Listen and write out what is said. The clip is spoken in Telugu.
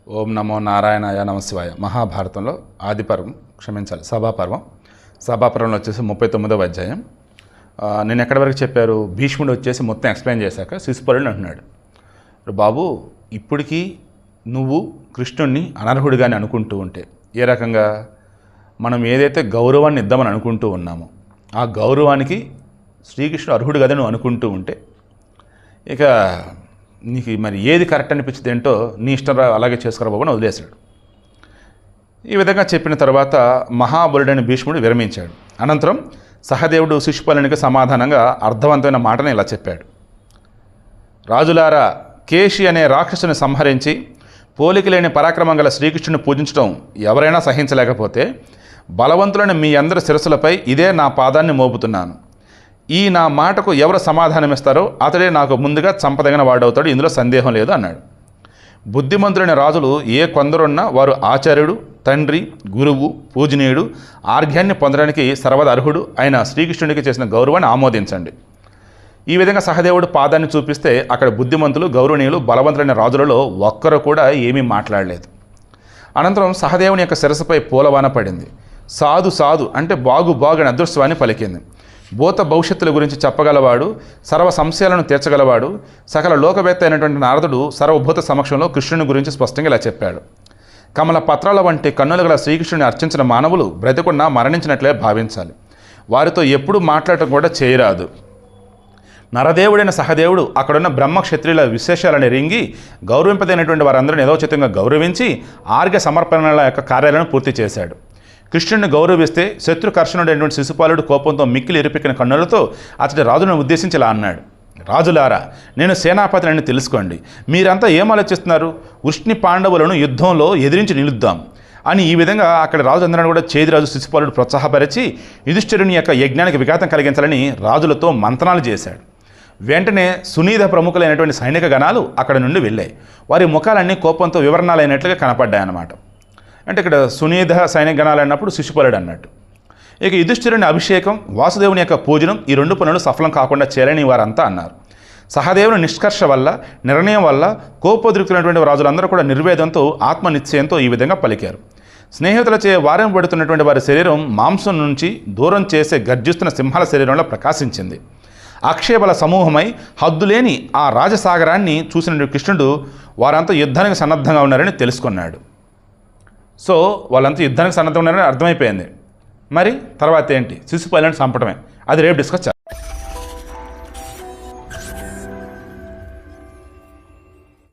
ఓం నమో నారాయణాయ నమశివాయ. మహాభారతంలో ఆదిపర్వం, క్షమించాలి, సభాపర్వంలో వచ్చేసి 39వ అధ్యాయం. నేను ఎక్కడి వరకు చెప్పారు? భీష్ముడు వచ్చేసి మొత్తం ఎక్స్ప్లెయిన్ చేశాక శిశుపాలుడు అంటున్నాడు, బాబు ఇప్పటికీ నువ్వు కృష్ణుణ్ణి అనర్హుడిగాని అనుకుంటూ ఉంటే, ఏ రకంగా మనం ఏదైతే గౌరవాన్ని ఇద్దామని అనుకుంటూ ఉన్నామో ఆ గౌరవానికి శ్రీకృష్ణుడు అర్హుడు కదా నువ్వు అనుకుంటూ ఉంటే, ఇక నీకు మరి ఏది కరెక్ట్ అనిపించింది ఏంటో నీ ఇష్టం అలాగే చేసుకురా బాబు అని వదిలేశాడు. ఈ విధంగా చెప్పిన తర్వాత మహాబలుడైన భీష్ముడు విరమించాడు. అనంతరం సహదేవుడు శిశుపాలునికి సమాధానంగా అర్థవంతమైన మాటను ఇలా చెప్పాడు. రాజులారా, కేశి అనే రాక్షసుని సంహరించి పోలికలేని పరాక్రమం గల శ్రీకృష్ణుని పూజించడం ఎవరైనా సహించలేకపోతే, బలవంతులైన మీ అందరి శిరస్సులపై ఇదే నా పాదాన్ని మోపుతున్నాను. ఈ నా మాటకు ఎవరు సమాధానమిస్తారో అతడే నాకు ముందుగా చంపదగిన వాడవుతాడు, ఇందులో సందేహం లేదు అన్నాడు. బుద్ధిమంతులైన రాజులు ఏ కొందరున్నా వారు ఆచార్యుడు, తండ్రి, గురువు, పూజనీయుడు, ఆర్ఘ్యాన్ని పొందడానికి సర్వద అర్హుడు అయిన శ్రీకృష్ణుడికి చేసిన గౌరవాన్ని ఆమోదించండి. ఈ విధంగా సహదేవుడు పాదాన్ని చూపిస్తే అక్కడ బుద్ధిమంతులు, గౌరవనీయులు, బలవంతులైన రాజులలో ఒక్కరు కూడా ఏమీ మాట్లాడలేదు. అనంతరం సహదేవుని యొక్క శిరస్సుపై పూలవాన పడింది. సాధు సాధు అంటే బాగు బాగు అని అదృశ్వాన్ని పలికింది. భూత భవిష్యత్తుల గురించి చెప్పగలవాడు, సర్వ సంశయాలను తీర్చగలవాడు, సకల లోకవేత్త అయినటువంటి నారదుడు సర్వభూత సమక్షంలో కృష్ణుని గురించి స్పష్టంగా ఇలా చెప్పాడు. కమల పత్రాల వంటి కన్నులు గల శ్రీకృష్ణుని అర్చించిన మానవులు బ్రతికున్నా మరణించినట్లే భావించాలి. వారితో ఎప్పుడూ మాట్లాడటం కూడా చేయరాదు. నరదేవుడైన సహదేవుడు అక్కడున్న బ్రహ్మ క్షత్రియుల విశేషాలను రింగి గౌరవింపదైనటువంటి వారందరిని యథోచితంగా గౌరవించి ఆర్ఘ్య సమర్పణల యొక్క కార్యాలను పూర్తి చేశాడు. కృష్ణుడిని గౌరవిస్తే శత్రుకర్షణుడైనటువంటి శిశుపాలుడు కోపంతో మిక్కిలి ఎరిపికిన కన్నులతో అతడి రాజును ఉద్దేశించి ఇలా అన్నాడు. రాజులారా, నేను సేనాపతిని తెలుసుకోండి. మీరంతా ఏం ఆలోచిస్తున్నారు? వృష్ణి పాండవులను యుద్ధంలో ఎదిరించి నిలుద్దాం అని ఈ విధంగా అక్కడ రాజు అందరూ కూడా చేదిరాజు శిశుపాలుడు ప్రోత్సాహపరిచి యుధిష్ఠిరుని యొక్క యజ్ఞానికి విఘాతం కలిగించాలని రాజులతో మంతనాలు చేశాడు. వెంటనే సునీధ ప్రముఖులైనటువంటి సైనిక గణాలు అక్కడ నుండి వెళ్ళాయి. వారి ముఖాలన్నీ కోపంతో వివరణాలైనట్లుగా కనపడ్డాయన్నమాట. అంటే ఇక్కడ సునీధ సైనిక గణాలు అన్నప్పుడు శిశుపాలుడు అన్నట్టు. ఇక యుధిష్ఠిరుని అభిషేకం, వాసుదేవుని యొక్క పూజనం, ఈ రెండు పనులు సఫలం కాకుండా చేరని వారంతా అన్నారు. సహదేవుని నిష్కర్ష వల్ల, నిర్ణయం వల్ల కోపోద్రిక్తులైనటువంటి రాజులందరూ కూడా నిర్వేదంతో, ఆత్మనిశ్చయంతో ఈ విధంగా పలికారు. స్నేహితులచే వారం పడుతున్నటువంటి వారి శరీరం మాంసం నుంచి దూరం చేసే గర్జిస్తున్న సింహాల శరీరంలో ప్రకాశించింది. అక్షయబల సమూహమై హద్దులేని ఆ రాజసాగరాన్ని చూసిన కృష్ణుడు వారంతా యుద్ధానికి సన్నద్ధంగా ఉన్నారని తెలుసుకున్నాడు. సో వాళ్ళంతా యుద్ధానికి సన్నద్ధంగా ఉన్నారని అర్థమైపోయింది. మరి తర్వాత ఏంటి? శిశుపాలుని చంపడమే. అది రేపు డిస్కస్ చేద్దాం.